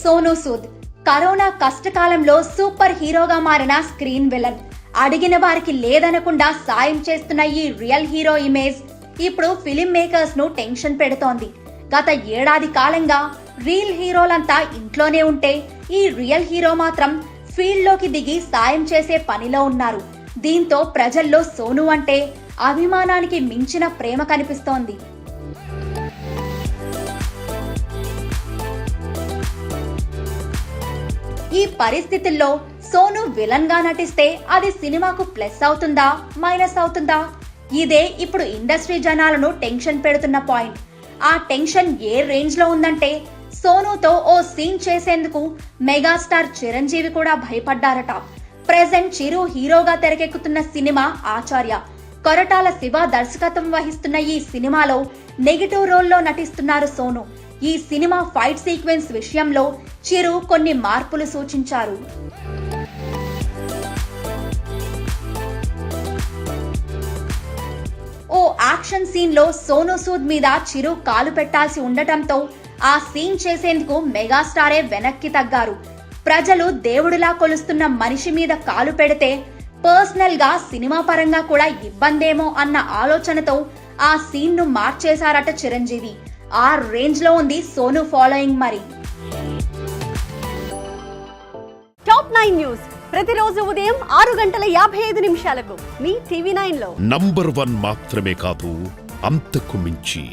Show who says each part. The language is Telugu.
Speaker 1: సోనూ సూద్ కరోనా కష్టకాలంలో సూపర్ హీరోగా మారిన స్క్రీన్ విలన్. అడిగిన వారికి లేదనకుండా సాయం చేస్తున్న ఈ రియల్ హీరో ఇమేజ్ ఇప్పుడు ఫిలిం మేకర్స్ ను టెన్షన్ పెడుతోంది. గత ఏడాది కాలంగా రియల్ హీరోలంతా ఇంట్లోనే ఉంటే ఈ రియల్ హీరో మాత్రం ఫీల్డ్ లోకి దిగి సాయం చేసే పనిలో ఉన్నారు. దీంతో ప్రజల్లో సోనూ అంటే అభిమానానికి మించిన ప్రేమ కనిపిస్తోంది. ఈ పరిస్థితుల్లో సోనూ విలన్ గా నటిస్తే అది సినిమాకు ప్లస్ అవుతుందా మైనస్ అవుతుందా? ఇదే ఇప్పుడు ఇండస్ట్రీ జనాలను టెన్షన్ పెడుతున్న పాయింట్. ఆ టెన్షన్ ఏ రేంజ్ లో ఉందంటే సోనూతో ఓ సీన్ చేసేందుకు మెగాస్టార్ చిరంజీవి కూడా భయపడ్డారట. ప్రెజెంట్ చిరు హీరోగా తెరకెక్కుతున్న సినిమా ఆచార్య. కొరటాల శివ దర్శకత్వం వహిస్తున్న ఈ సినిమాలో నెగిటివ్ రోల్లో నటిస్తున్నారు సోనూ. ఈ సినిమా ఫైట్ సీక్వెన్స్ విషయంలో చిరు కొన్ని మార్పులు సూచించారు. ఓ యాక్షన్ సీన్ లో సోనూ సూద్ మీద చిరు కాలు పెట్టాల్సి ఉండటంతో ఆ సీన్ చేసేందుకు మెగాస్టారే వెనక్కి తగ్గారు. ప్రజలు దేవుడిలా కొలుస్తున్న మనిషి మీద కాలు పెడితే పర్సనల్ గా సినిమా పరంగా కూడా ఇబ్బందేమో అన్న ఆలోచనతో ఆ సీన్ ను మార్చేశారట చిరంజీవి. ఆ రేంజ్ లో ఉంది సోనూ ఫాలోయింగ్ మరి.
Speaker 2: టాప్ 9 న్యూస్ ప్రతిరోజు ఉదయం 6:55 మీ టీవీ 9 లో
Speaker 3: నంబర్ 1 మాత్రమే కాదు, అంతకు మించి.